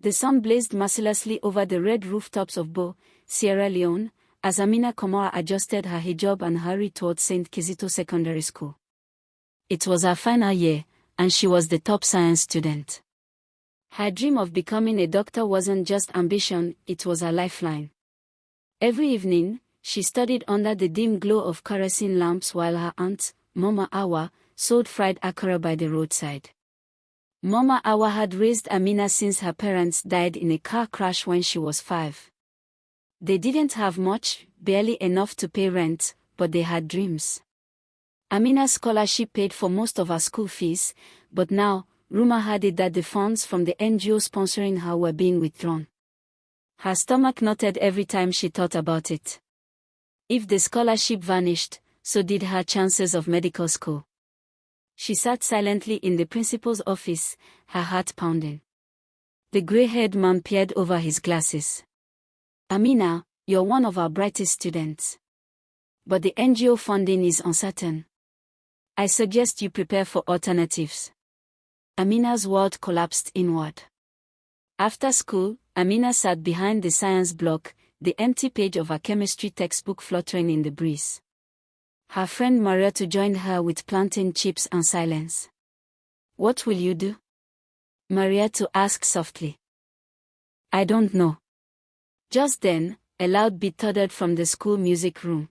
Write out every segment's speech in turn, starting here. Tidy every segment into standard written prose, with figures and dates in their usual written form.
The sun blazed mercilessly over the red rooftops of Bo, Sierra Leone, as Amina Komora adjusted her hijab and hurried towards St. Kizito Secondary School. It was her final year, and she was the top science student. Her dream of becoming a doctor wasn't just ambition, it was her lifeline. Every evening, she studied under the dim glow of kerosene lamps while her aunt, Mama Awa, sold fried akara by the roadside. Mama Awa had raised Amina since her parents died in a car crash when she was 5. They didn't have much, barely enough to pay rent, but they had dreams. Amina's scholarship paid for most of her school fees, but now, rumor had it that the funds from the NGO sponsoring her were being withdrawn. Her stomach knotted every time she thought about it. If the scholarship vanished, so did her chances of medical school. She sat silently in the principal's office, her heart pounding. The gray-haired man peered over his glasses. Amina, you're one of our brightest students. But the NGO funding is uncertain. I suggest you prepare for alternatives. Amina's world collapsed inward. After school, Amina sat behind the science block, the empty page of her chemistry textbook fluttering in the breeze. Her friend Marietta joined her with plantain chips and silence. What will you do? Marietta asked softly. I don't know. Just then, a loud beat thudded from the school music room.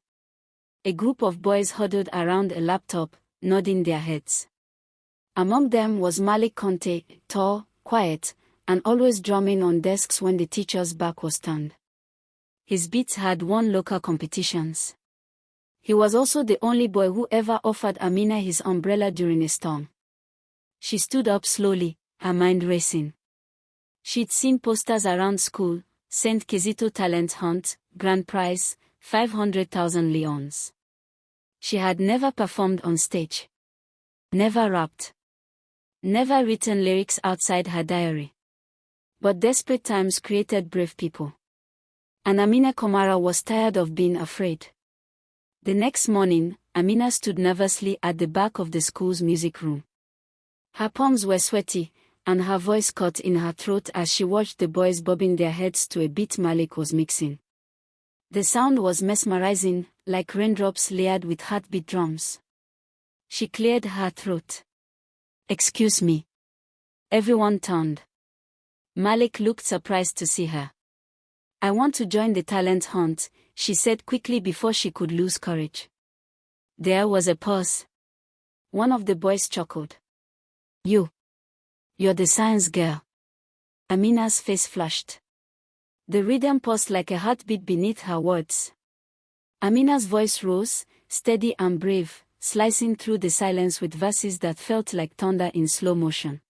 A group of boys huddled around a laptop, nodding their heads. Among them was Malik Conte, tall, quiet, and always drumming on desks when the teacher's back was turned. His beats had won local competitions. He was also the only boy who ever offered Amina his umbrella during a storm. She stood up slowly, her mind racing. She'd seen posters around school, St. Kizito Talent Hunt, Grand Prize, 500,000 leones. She had never performed on stage. Never rapped. Never written lyrics outside her diary. But desperate times created brave people. And Amina Komara was tired of being afraid. The next morning, Amina stood nervously at the back of the school's music room. Her palms were sweaty, and her voice caught in her throat as she watched the boys bobbing their heads to a beat Malik was mixing. The sound was mesmerizing, like raindrops layered with heartbeat drums. She cleared her throat. Excuse me. Everyone turned. Malik looked surprised to see her. I want to join the talent hunt, she said quickly before she could lose courage. There was a pause. One of the boys chuckled. You're the science girl. Amina's face flushed. The rhythm paused like a heartbeat beneath her words. Amina's voice rose, steady and brave, slicing through the silence with verses that felt like thunder in slow motion.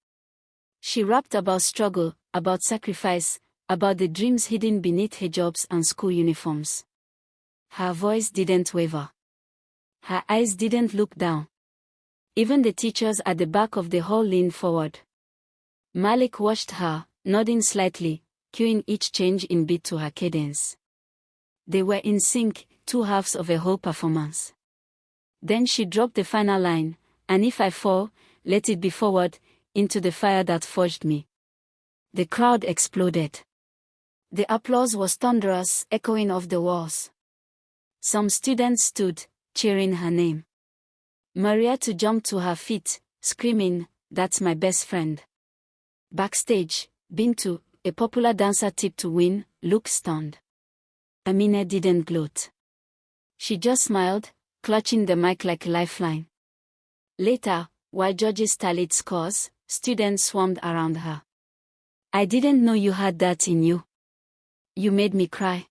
She rapped about struggle, about sacrifice, about the dreams hidden beneath hijabs and school uniforms. Her voice didn't waver. Her eyes didn't look down. Even the teachers at the back of the hall leaned forward. Malik watched her, nodding slightly, cueing each change in beat to her cadence. They were in sync, two halves of a whole performance. Then she dropped the final line, and if I fall, let it be forward, into the fire that forged me. The crowd exploded. The applause was thunderous, echoing off the walls. Some students stood, cheering her name. Marietta jumped to her feet, screaming, "That's my best friend." Backstage, Bintu, a popular dancer tipped to win, looked stunned. Amina didn't gloat. She just smiled, clutching the mic like a lifeline. Later, while judges tallied scores, students swarmed around her. I didn't know you had that in you. You made me cry.